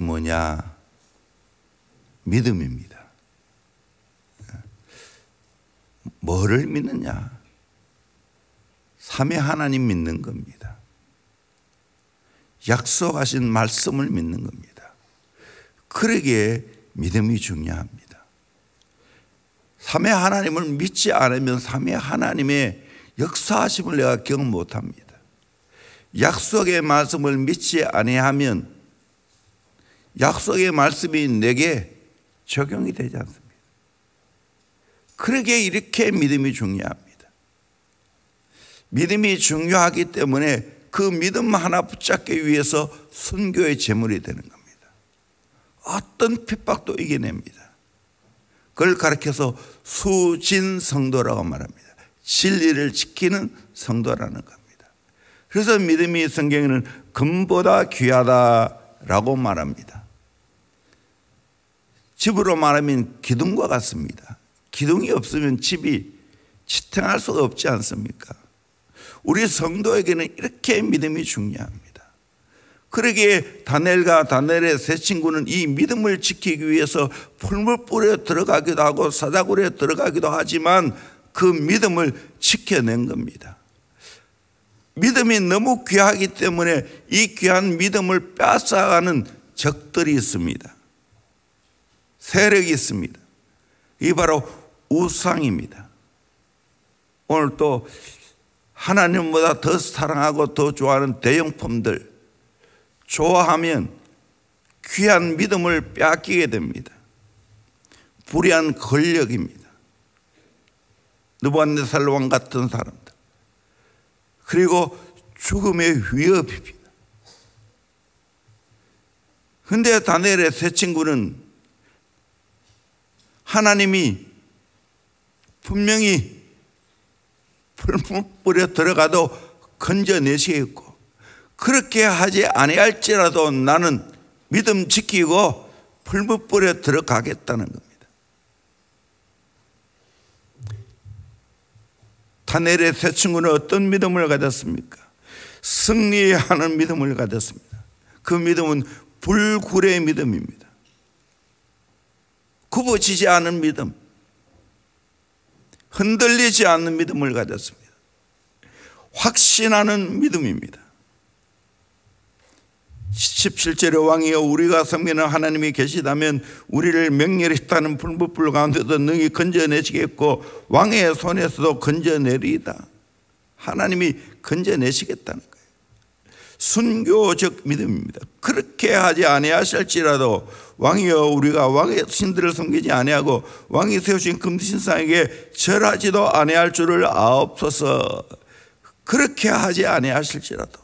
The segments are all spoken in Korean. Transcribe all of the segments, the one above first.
뭐냐? 믿음입니다. 뭐를 믿느냐? 삼위 하나님 믿는 겁니다. 약속하신 말씀을 믿는 겁니다. 그러기에 믿음이 중요합니다. 삼위 하나님을 믿지 않으면 삼위 하나님의 역사하심을 내가 경험 못합니다. 약속의 말씀을 믿지 아니하면 약속의 말씀이 내게 적용이 되지 않습니다. 그러기에 이렇게 믿음이 중요합니다. 믿음이 중요하기 때문에 그 믿음 하나 붙잡기 위해서 순교의 제물이 되는 겁니다. 어떤 핍박도 이겨냅니다. 그걸 가르쳐서 수진성도라고 말합니다. 진리를 지키는 성도라는 겁니다. 그래서 믿음이 성경에는 금보다 귀하다라고 말합니다. 집으로 말하면 기둥과 같습니다. 기둥이 없으면 집이 지탱할 수가 없지 않습니까? 우리 성도에게는 이렇게 믿음이 중요합니다. 그러기에 다니엘의 세 친구는 이 믿음을 지키기 위해서 풀무불에 들어가기도 하고 사자굴에 들어가기도 하지만 그 믿음을 지켜낸 겁니다. 믿음이 너무 귀하기 때문에 이 귀한 믿음을 뺏어가는 적들이 있습니다. 세력이 있습니다. 이 바로 우상입니다. 오늘 또 하나님보다 더 사랑하고 더 좋아하는 대형품들 좋아하면 귀한 믿음을 빼앗기게 됩니다. 불의한 권력입니다. 느부갓네살 왕 같은 사람들, 그리고 죽음의 위협입니다. 그런데 다니엘의 세 친구는 하나님이 분명히 풀무불에 들어가도 건져내시겠고 그렇게 하지 아니할지라도 나는 믿음 지키고 풀무불에 들어가겠다는 겁니다. 다니엘의 세 친구는 어떤 믿음을 가졌습니까? 승리하는 믿음을 가졌습니다. 그 믿음은 불굴의 믿음입니다. 굽어지지 않은 믿음, 흔들리지 않는 믿음을 가졌습니다. 확신하는 믿음입니다. 17절에 왕이여 우리가 섬기는 하나님이 계시다면 우리를 맹렬했다는 풀무불 가운데도 능히 건져내시겠고 왕의 손에서도 건져내리이다. 하나님이 건져내시겠다는 거예요. 순교적 믿음입니다. 그렇게 하지 아니하실지라도 왕이여 우리가 왕의 신들을 섬기지 아니하고 왕이 세우신 금신상에게 절하지도 아니할 줄을 아옵소서. 그렇게 하지 아니하실지라도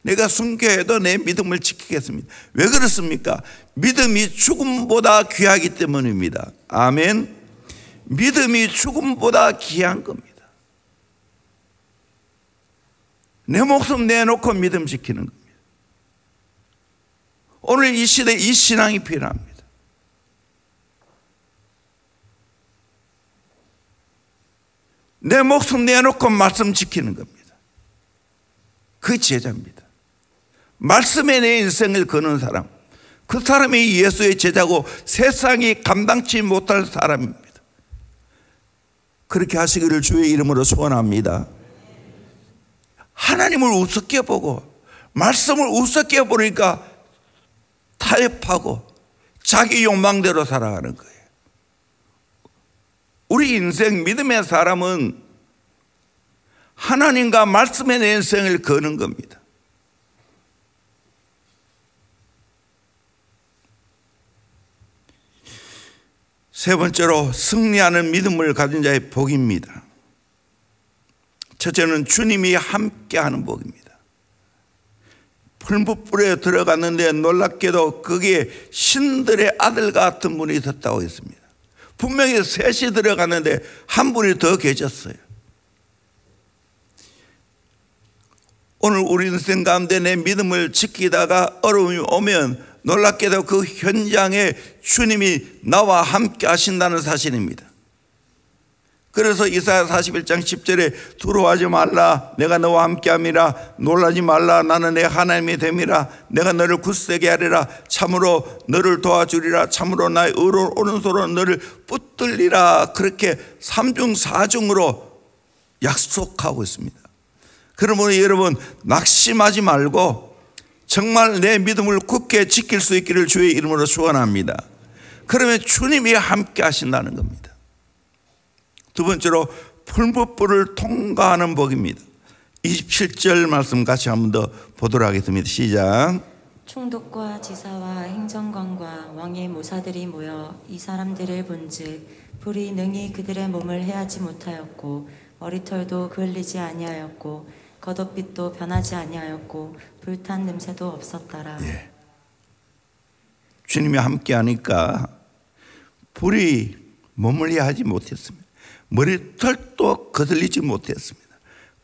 내가 순교해도 내 믿음을 지키겠습니다. 왜 그렇습니까? 믿음이 죽음보다 귀하기 때문입니다. 아멘. 믿음이 죽음보다 귀한 겁니다. 내 목숨 내놓고 믿음 지키는 겁니다. 오늘 이 시대에 이 신앙이 필요합니다. 내 목숨 내놓고 말씀 지키는 겁니다. 그 제자입니다. 말씀에 내 인생을 거는 사람, 그 사람이 예수의 제자고 세상이 감당치 못할 사람입니다. 그렇게 하시기를 주의 이름으로 소원합니다. 하나님을 우습게 보고 말씀을 우습게 보니까 타협하고 자기 욕망대로 살아가는 거예요. 우리 인생 믿음의 사람은 하나님과 말씀의 내 인생을 거는 겁니다. 세 번째로 승리하는 믿음을 가진 자의 복입니다. 첫째는 주님이 함께하는 복입니다. 풀무불에 들어갔는데 놀랍게도 거기에 신들의 아들 같은 분이 있었다고 했습니다. 분명히 셋이 들어갔는데 한 분이 더 계셨어요. 오늘 우리 인생 가운데 내 믿음을 지키다가 어려움이 오면 놀랍게도 그 현장에 주님이 나와 함께 하신다는 사실입니다. 그래서 이사야 41장 10절에 두려워하지 말라 내가 너와 함께함이라 놀라지 말라 나는 내 하나님이 됨이라 내가 너를 굳세게 하리라 참으로 너를 도와주리라 참으로 나의 의로운 오른손으로 너를 붙들리라. 그렇게 3중 4중으로 약속하고 있습니다. 그러므로 여러분 낙심하지 말고 정말 내 믿음을 굳게 지킬 수 있기를 주의 이름으로 축원합니다. 그러면 주님이 함께 하신다는 겁니다. 두 번째로 풀무불을 통과하는 복입니다. 27절 말씀 같이 한 번 더 보도록 하겠습니다. 시작. 총독과 지사와 행정관과 왕의 모사들이 모여 이 사람들을 본즉 불이 능히 그들의 몸을 해하지 못하였고 머리털도 그을리지 아니하였고 겉옷빛도 변하지 아니하였고 불탄 냄새도 없었더라. 예. 주님이 함께 하니까 불이 머물게 하지 못했습니다. 머리털도 거슬리지 못했습니다.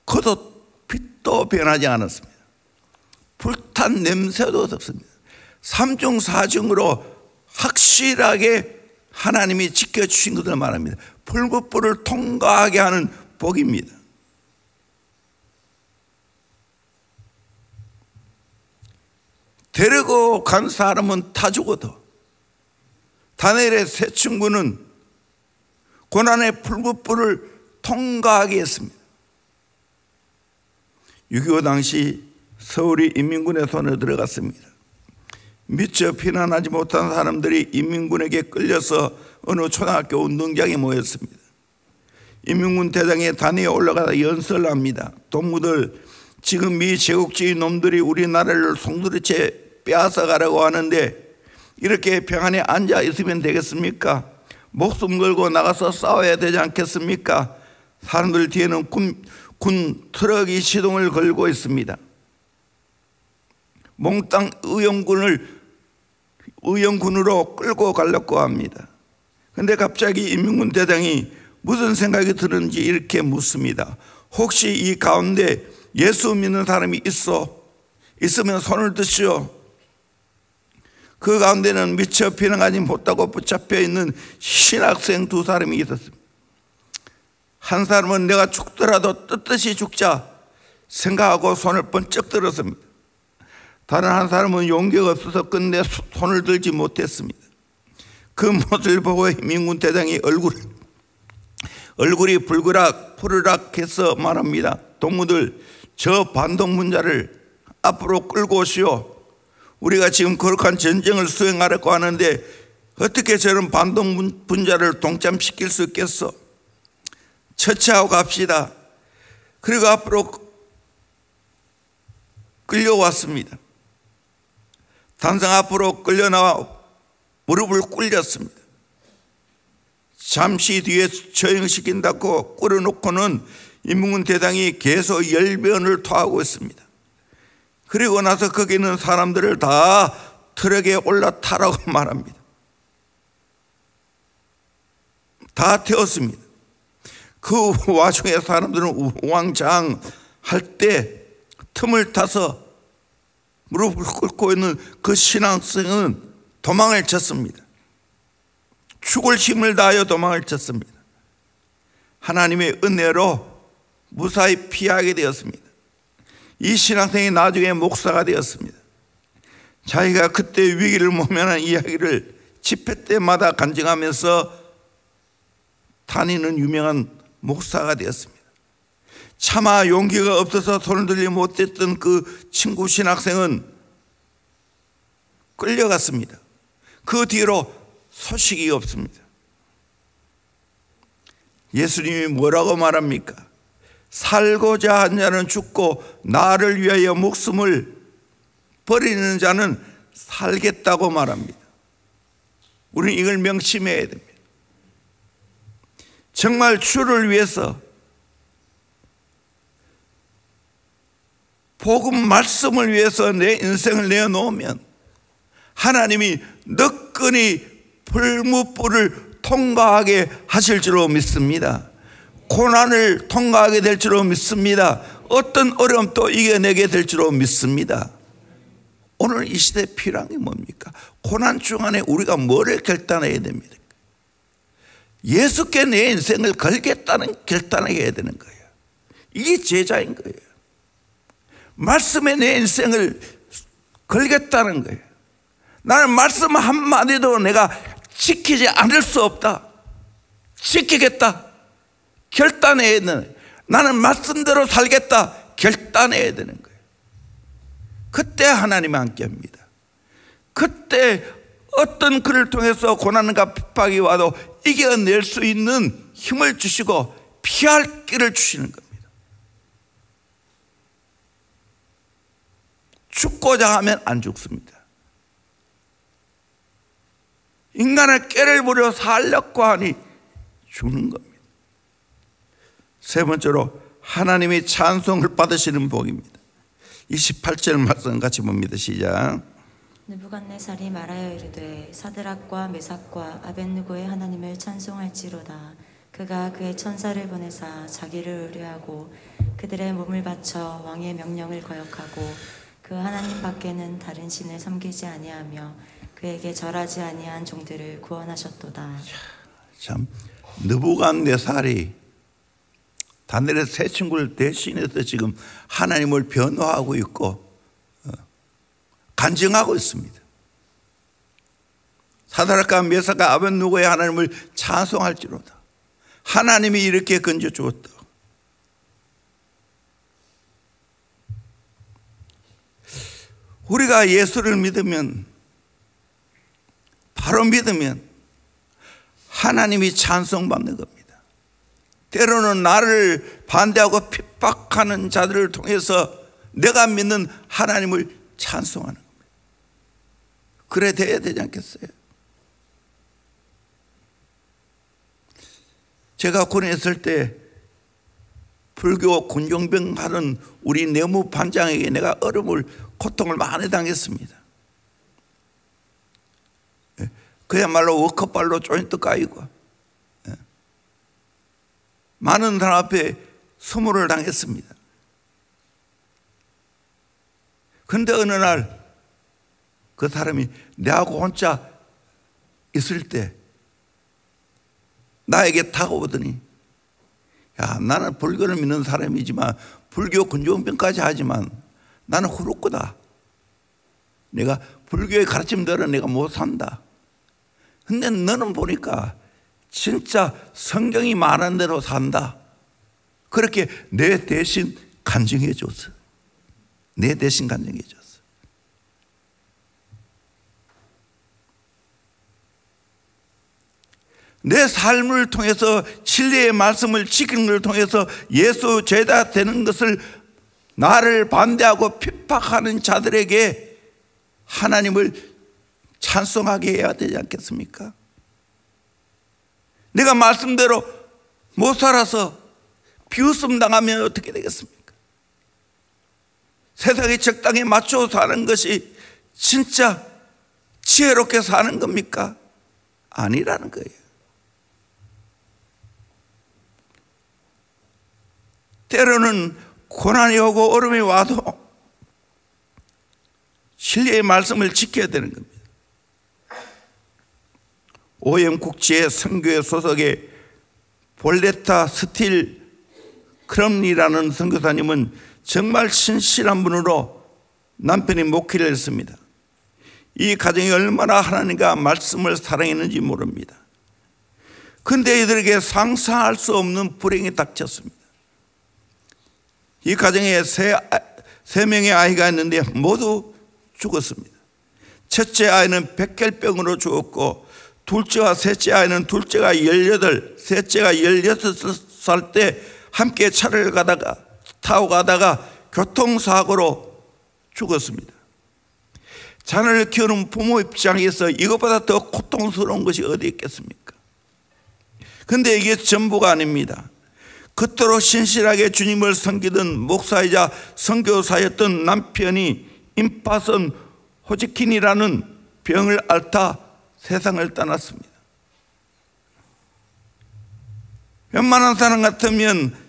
겉옷빛도 변하지 않았습니다. 불탄 냄새도 없습니다. 3중 4중으로 확실하게 하나님이 지켜주신 것을 말합니다. 풀무불을 통과하게 하는 복입니다. 데리고 간 사람은 다 죽어도 다니엘의 세 친구는 고난의 풀무불을 통과하게 했습니다. 6.25 당시 서울이 인민군의 손에 들어갔습니다. 미처 피난하지 못한 사람들이 인민군에게 끌려서 어느 초등학교 운동장에 모였습니다. 인민군 대장이 단위에 올라가서 연설을 합니다. 동무들, 지금 이 제국주의 놈들이 우리나라를 송두리째 빼앗아가려고 하는데 이렇게 평안히 앉아 있으면 되겠습니까? 목숨 걸고 나가서 싸워야 되지 않겠습니까? 사람들 뒤에는 군 트럭이 시동을 걸고 있습니다. 몽땅 의용군으로 끌고 가려고 합니다. 그런데 갑자기 인민군 대장이 무슨 생각이 드는지 이렇게 묻습니다. 혹시 이 가운데 예수 믿는 사람이 있으면 손을 드시오. 그 가운데는 미처 피난가지 못하고 붙잡혀 있는 신학생 두 사람이 있었습니다. 한 사람은 내가 죽더라도 떳떳이 죽자 생각하고 손을 번쩍 들었습니다. 다른 한 사람은 용기가 없어서 끝내 손을 들지 못했습니다. 그 모습을 보고 인민군 대장이 얼굴이 푸르락해서 말합니다. 동무들, 저 반동분자를 앞으로 끌고 오시오. 우리가 지금 거룩한 전쟁을 수행하려고 하는데 어떻게 저런 반동분자를 동참시킬 수 있겠어? 처치하고 갑시다. 그리고 앞으로 끌려왔습니다. 단상 앞으로 끌려나와 무릎을 꿇렸습니다. 잠시 뒤에 처형시킨다고 꿇어놓고는 인민군 대장이 계속 열변을 토하고 있습니다. 그리고 나서 거기 있는 사람들을 다 트럭에 올라타라고 말합니다. 다 태웠습니다. 그 와중에 사람들은 우왕좌왕 할 때 틈을 타서 무릎을 꿇고 있는 그 신학생은 도망을 쳤습니다. 죽을 힘을 다하여 도망을 쳤습니다. 하나님의 은혜로 무사히 피하게 되었습니다. 이 신학생이 나중에 목사가 되었습니다. 자기가 그때 위기를 모면한 이야기를 집회 때마다 간증하면서 다니는 유명한 목사가 되었습니다. 차마 용기가 없어서 손을 들지 못했던 그 친구 신학생은 끌려갔습니다. 그 뒤로 소식이 없습니다. 예수님이 뭐라고 말합니까? 살고자 한 자는 죽고 나를 위하여 목숨을 버리는 자는 살겠다고 말합니다. 우리는 이걸 명심해야 됩니다. 정말 주를 위해서 복음 말씀을 위해서 내 인생을 내어놓으면 하나님이 너끈히 풀무불을 통과하게 하실 줄로 믿습니다. 고난을 통과하게 될 줄로 믿습니다. 어떤 어려움도 이겨내게 될 줄로 믿습니다. 오늘 이 시대에 필요한 게 뭡니까? 고난 중 안에 우리가 뭐를 결단해야 됩니까? 예수께 내 인생을 걸겠다는 결단을 해야 되는 거예요. 이게 제자인 거예요. 말씀에 내 인생을 걸겠다는 거예요. 나는 말씀 한마디도 내가 지키지 않을 수 없다. 지키겠다. 결단해야 되는, 나는 말씀대로 살겠다. 결단해야 되는 거예요. 그때 하나님 함께 합니다. 그때 어떤 그를 통해서 고난과 핍박이 와도 이겨낼 수 있는 힘을 주시고 피할 길을 주시는 겁니다. 죽고자 하면 안 죽습니다. 인간을 꾀를 부려 살려고 하니 죽는 겁니다. 세 번째로 하나님이 찬송을 받으시는 복입니다. 28절 말씀 같이 봅니다. 시작. 느부갓네살이 말하여 이르되 사드락과 메삭과 아벳느고의 하나님을 찬송할지로다. 그가 그의 천사를 보내사 자기를 의뢰하고 그들의 몸을 바쳐 왕의 명령을 거역하고 그 하나님 밖에는 다른 신을 섬기지 아니하며 그에게 절하지 아니한 종들을 구원하셨도다. 참, 느부갓네살이 다니엘의 세 친구를 대신해서 지금 하나님을 변호하고 있고 간증하고 있습니다. 사드락과 메삭과 아벳느고의 하나님을 찬송할지로다. 하나님이 이렇게 건져 주었다. 우리가 예수를 믿으면, 바로 믿으면 하나님이 찬송받는 겁니다. 때로는 나를 반대하고 핍박하는 자들을 통해서 내가 믿는 하나님을 찬송하는 겁니다. 그래 돼야 되지 않겠어요? 제가 군에 있을 때 불교 군종병 하는 우리 내무 반장에게 내가 고통을 많이 당했습니다. 그야말로 워커발로 조인트 까이고 많은 사람 앞에 수모를 당했습니다. 그런데 어느 날 그 사람이 내하고 혼자 있을 때 나에게 다가오더니, 야, 나는 불교를 믿는 사람이지만 불교 군종병까지 하지만 나는 후루꾸다. 내가 불교의 가르침대로 내가 못 산다. 근데 너는 보니까 진짜 성경이 말하는 대로 산다. 그렇게 내 대신 간증해 줬어. 내 대신 간증해 줬어. 내 삶을 통해서 진리의 말씀을 지키는 것을 통해서 예수 제자 되는 것을 나를 반대하고 핍박하는 자들에게 하나님을 찬송하게 해야 되지 않겠습니까? 내가 말씀대로 못 살아서 비웃음 당하면 어떻게 되겠습니까? 세상의 적당히 맞춰 사는 것이 진짜 지혜롭게 사는 겁니까? 아니라는 거예요. 때로는 고난이 오고 어려움이 와도 진리의 말씀을 지켜야 되는 겁니다. OM 국지의 선교회 소속의 볼레타 스틸 크럼리라는 선교사님은 정말 신실한 분으로 남편이 목회를 했습니다. 이 가정이 얼마나 하나님과 말씀을 사랑했는지 모릅니다. 그런데 이들에게 상상할 수 없는 불행이 닥쳤습니다. 이 가정에 세 명의 아이가 있는데 모두 죽었습니다. 첫째 아이는 백혈병으로 죽었고, 둘째와 셋째 아이는 둘째가 18, 셋째가 16살 때 함께 차를 타고 가다가 교통사고로 죽었습니다. 자녀를 키우는 부모 입장에서 이것보다 더 고통스러운 것이 어디 있겠습니까? 그런데 이게 전부가 아닙니다. 그토록 신실하게 주님을 섬기던 목사이자 선교사였던 남편이 임파선 호지킨이라는 병을 앓다 세상을 떠났습니다. 웬만한 사람 같으면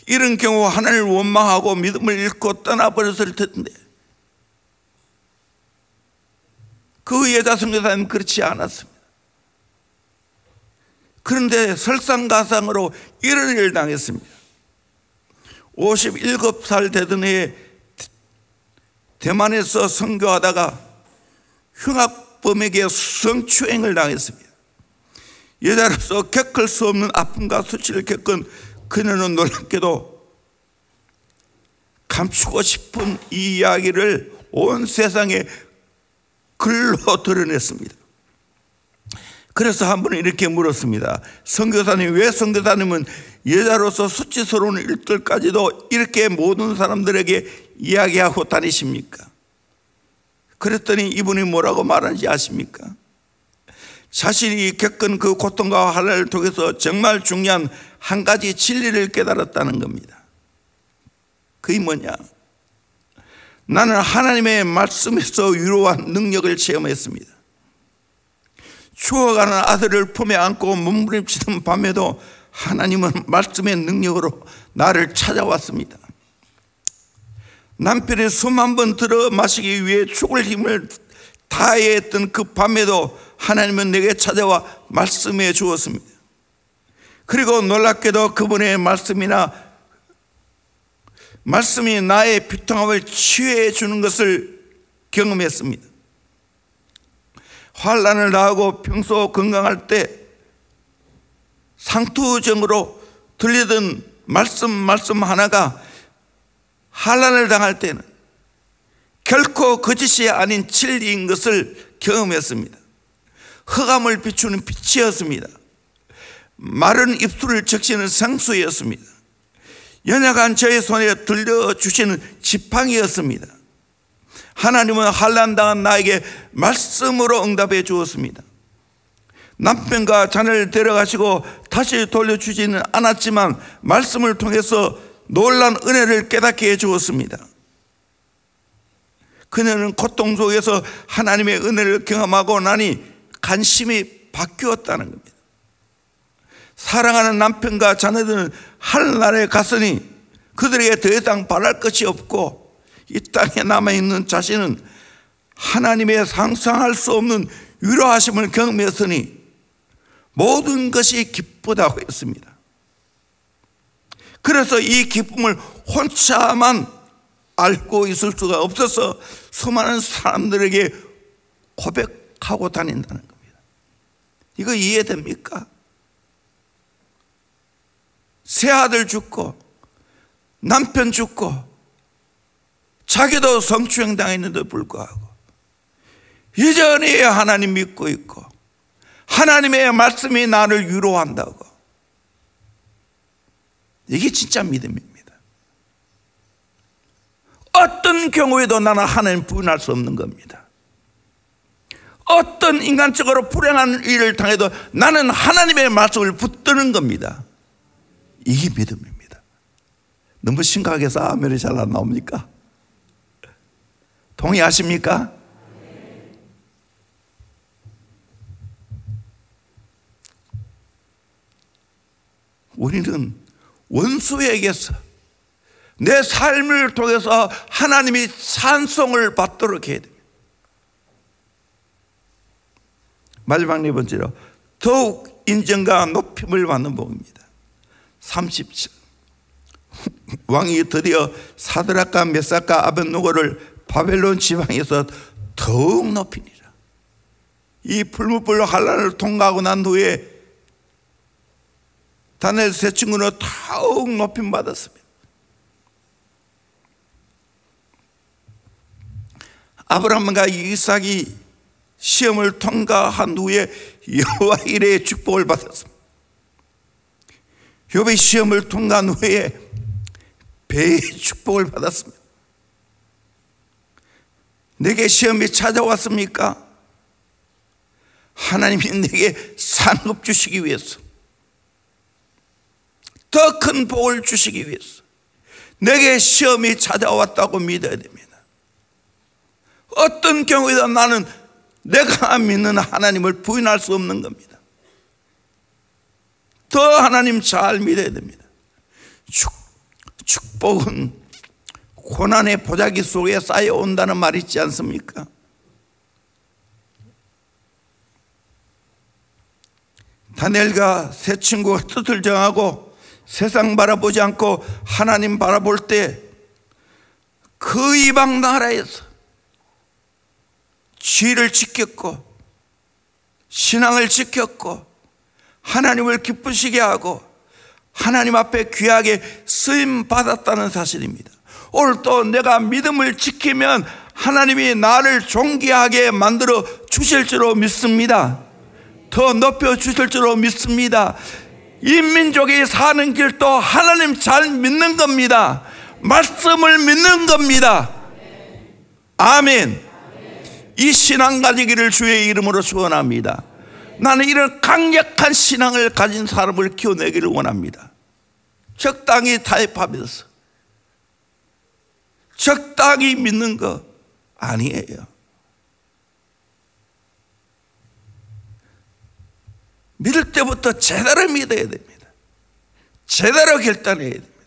이런 경우 하나님을 원망하고 믿음을 잃고 떠나버렸을 텐데, 그 여자 선교사님은 그렇지 않았습니다. 그런데 설상가상으로 이런 일을 당했습니다. 57살 되던 해에 대만에서 선교하다가 흉악범에게 성추행을 당했습니다. 여자로서 겪을 수 없는 아픔과 수치를 겪은 그녀는 놀랍게도 감추고 싶은 이 이야기를 온 세상에 글로 드러냈습니다. 그래서 한 번은 이렇게 물었습니다. 선교사님, 왜 선교사님은 여자로서 수치스러운 일들까지도 이렇게 모든 사람들에게 이야기하고 다니십니까? 그랬더니 이분이 뭐라고 말하는지 아십니까? 자신이 겪은 그 고통과 환난을 통해서 정말 중요한 한 가지 진리를 깨달았다는 겁니다. 그게 뭐냐? 나는 하나님의 말씀에서 위로한 능력을 체험했습니다. 죽어가는 아들을 품에 안고 몸부림치던 밤에도 하나님은 말씀의 능력으로 나를 찾아왔습니다. 남편이 숨 한 번 들어 마시기 위해 죽을 힘을 다해야 했던 그 밤에도 하나님은 내게 찾아와 말씀해 주었습니다. 그리고 놀랍게도 그분의 말씀이 나의 비통함을 치유해 주는 것을 경험했습니다. 환난을 당하고 평소 건강할 때 상투적으로 들리던 말씀 하나가 환난을 당할 때는 결코 거짓이 아닌 진리인 것을 경험했습니다. 흑암을 비추는 빛이었습니다. 마른 입술을 적시는 상수였습니다. 연약한 저의 손에 들려주시는 지팡이였습니다. 하나님은 환난당한 나에게 말씀으로 응답해 주었습니다. 남편과 자녀를 데려가시고 다시 돌려주지는 않았지만 말씀을 통해서 놀란 은혜를 깨닫게 해 주었습니다. 그녀는 고통 속에서 하나님의 은혜를 경험하고 나니 관심이 바뀌었다는 겁니다. 사랑하는 남편과 자녀들은 하늘나라에 갔으니 그들에게 더 이상 바랄 것이 없고 이 땅에 남아있는 자신은 하나님의 상상할 수 없는 위로하심을 경험했으니 모든 것이 기쁘다고 했습니다. 그래서 이 기쁨을 혼자만 알고 있을 수가 없어서 수많은 사람들에게 고백하고 다닌다는 겁니다. 이거 이해됩니까? 새아들 죽고 남편 죽고 자기도 성추행 당했는데도 불구하고 여전히 하나님 믿고 있고 하나님의 말씀이 나를 위로한다고. 이게 진짜 믿음입니다. 어떤 경우에도 나는 하나님 부인할 수 없는 겁니다. 어떤 인간적으로 불행한 일을 당해도 나는 하나님의 말씀을 붙드는 겁니다. 이게 믿음입니다. 너무 심각해서 아멘이 잘 안 나옵니까? 동의하십니까? 우리는 원수에게서 내 삶을 통해서 하나님이 찬송을 받도록 해야 됩니다. 마지막 네 번째로 더욱 인정과 높임을 받는 복입니다. 30절 왕이 드디어 사드락과 메삭과 아벳느고를 바벨론 지방에서 더욱 높이니라. 이 불무불 환난을 통과하고 난 후에 다니엘 세 친구는 더욱 높임 받았습니다. 아브라함과 이삭이 시험을 통과한 후에 여호와 이레의 축복을 받았습니다. 욥이 시험을 통과한 후에 배의 축복을 받았습니다. 내게 시험이 찾아왔습니까? 하나님이 내게 상급 주시기 위해서, 더 큰 복을 주시기 위해서 내게 시험이 찾아왔다고 믿어야 됩니다. 어떤 경우에도 나는 내가 믿는 하나님을 부인할 수 없는 겁니다. 더 하나님 잘 믿어야 됩니다. 축복은 고난의 보자기 속에 쌓여온다는 말이 있지 않습니까? 다니엘과 세 친구가 뜻을 정하고 세상 바라보지 않고 하나님 바라볼 때 그 이방 나라에서 지혜를 지켰고 신앙을 지켰고 하나님을 기쁘시게 하고 하나님 앞에 귀하게 쓰임 받았다는 사실입니다. 오늘 또 내가 믿음을 지키면 하나님이 나를 존귀하게 만들어 주실 줄로 믿습니다. 더 높여 주실 줄로 믿습니다. 이 민족이 사는 길도 하나님 잘 믿는 겁니다. 말씀을 믿는 겁니다. 아멘. 이 신앙 가지기를 주의 이름으로 축원합니다. 나는 이런 강력한 신앙을 가진 사람을 키워내기를 원합니다. 적당히 타협하면서 적당히 믿는 거 아니에요. 믿을 때부터 제대로 믿어야 됩니다. 제대로 결단해야 됩니다.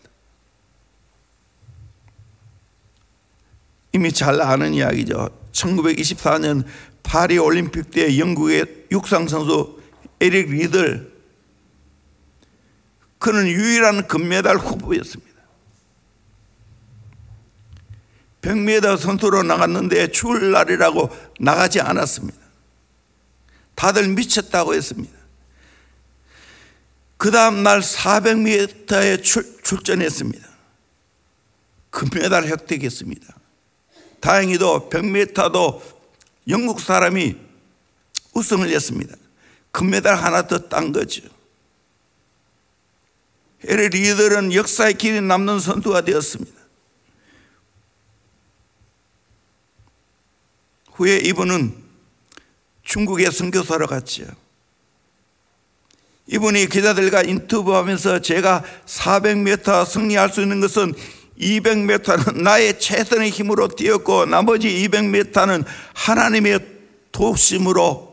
이미 잘 아는 이야기죠. 1924년 파리 올림픽 때 영국의 육상 선수 에릭 리들, 그는 유일한 금메달 후보였습니다. 100m 선수로 나갔는데 추울 날이라고 나가지 않았습니다. 다들 미쳤다고 했습니다. 그 다음 날 400m에 출전했습니다. 금메달 획득했습니다. 다행히도 100m도 영국 사람이 우승을 했습니다. 금메달 하나 더 딴 거죠. 에릭 리들은 역사의 길이 남는 선수가 되었습니다. 후에 이분은 중국에 선교사로 갔죠. 이분이 기자들과 인터뷰하면서 제가 400m 승리할 수 있는 것은 200m는 나의 최선의 힘으로 뛰었고 나머지 200m는 하나님의 도심으로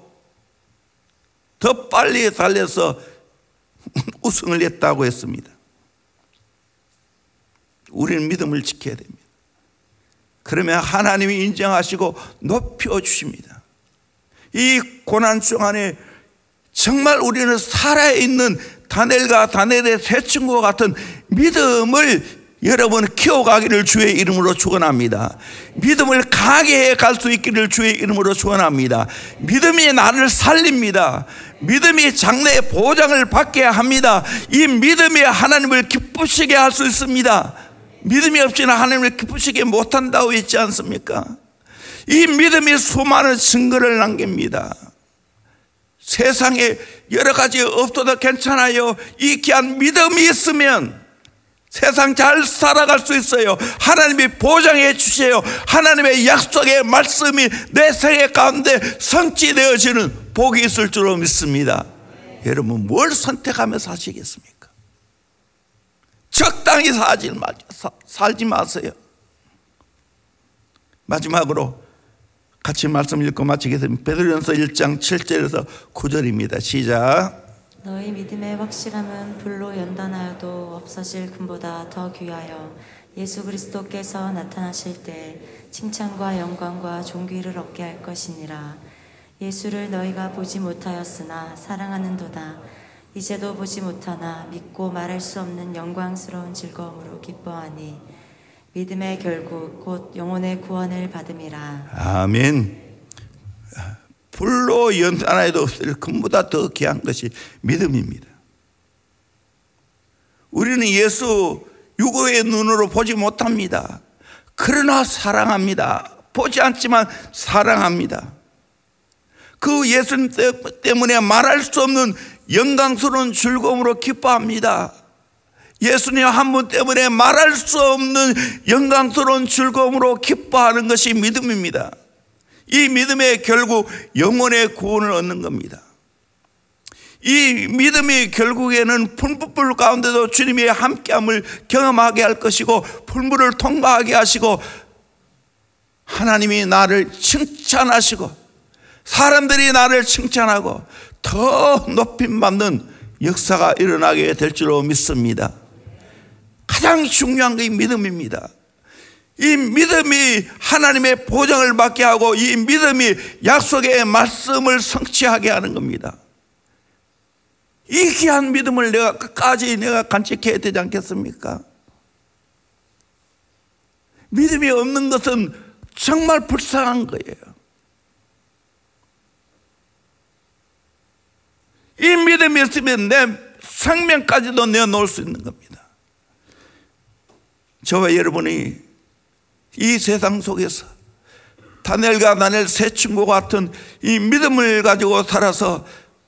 더 빨리 달려서 우승을 했다고 했습니다. 우리는 믿음을 지켜야 됩니다. 그러면 하나님이 인정하시고 높여주십니다. 이 고난 중 안에 정말 우리는 살아있는 다니엘과 다니엘의 세 친구와 같은 믿음을 여러분 키워가기를 주의 이름으로 축원합니다. 믿음을 강하게 갈 수 있기를 주의 이름으로 축원합니다. 믿음이 나를 살립니다. 믿음이 장래의 보장을 받게 합니다. 이 믿음이 하나님을 기쁘시게 할 수 있습니다. 믿음이 없이는 하나님을 기쁘시게 못한다고 했지 않습니까? 이 믿음이 수많은 증거를 남깁니다. 세상에 여러 가지 없어도 괜찮아요. 이 귀한 믿음이 있으면 세상 잘 살아갈 수 있어요. 하나님이 보장해 주세요. 하나님의 약속의 말씀이 내 생애 가운데 성취되어지는 복이 있을 줄로 믿습니다. 여러분 뭘 선택하며 사시겠습니까? 적당히 살지 마세요. 마지막으로 같이 말씀 읽고 마치겠습니다. 베드로전서 1장 7절에서 9절입니다. 시작. 너희 믿음의 확실함은 불로 연단하여도 없어질 금보다 더 귀하여 예수 그리스도께서 나타나실 때 칭찬과 영광과 존귀를 얻게 할 것이니라. 예수를 너희가 보지 못하였으나 사랑하는도다. 이제도 보지 못하나 믿고 말할 수 없는 영광스러운 즐거움으로 기뻐하니 믿음의 결국 곧 영혼의 구원을 받음이라. 아멘. 불로 연단하여도 없을 금보다 더 귀한 것이 믿음입니다. 우리는 예수 육의 눈으로 보지 못합니다. 그러나 사랑합니다. 보지 않지만 사랑합니다. 그 예수님 때문에 말할 수 없는 영광스러운 즐거움으로 기뻐합니다. 예수님 한 분 때문에 말할 수 없는 영광스러운 즐거움으로 기뻐하는 것이 믿음입니다. 이 믿음의 결국 영혼의 구원을 얻는 겁니다. 이 믿음이 결국에는 풀무불 가운데도 주님이 함께함을 경험하게 할 것이고 풀무를 통과하게 하시고 하나님이 나를 칭찬하시고 사람들이 나를 칭찬하고 더 높임받는 역사가 일어나게 될 줄로 믿습니다. 가장 중요한 게 믿음입니다. 이 믿음이 하나님의 보장을 받게 하고 이 믿음이 약속의 말씀을 성취하게 하는 겁니다. 이 귀한 믿음을 내가 끝까지 내가 간직해야 되지 않겠습니까? 믿음이 없는 것은 정말 불쌍한 거예요. 이 믿음이 있으면 내 생명까지도 내어놓을 수 있는 겁니다. 저와 여러분이 이 세상 속에서 다니엘과 다니엘 세 친구와 같은 이 믿음을 가지고 살아서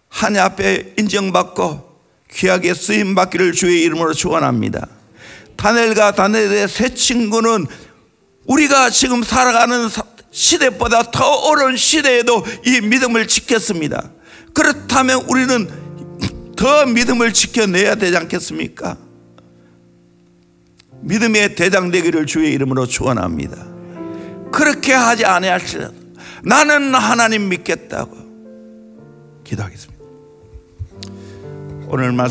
하나님 앞에 인정받고 귀하게 쓰임받기를 주의 이름으로 축원합니다. 다니엘과 다니엘의 세 친구는 우리가 지금 살아가는 시대보다 더 어려운 시대에도 이 믿음을 지켰습니다. 그렇다면 우리는 더 믿음을 지켜내야 되지 않겠습니까? 믿음의 대장 되기를 주의 이름으로 축원합니다. 그렇게 하지 아니할지라도 나는 하나님 믿겠다고 기도하겠습니다. 오늘 말씀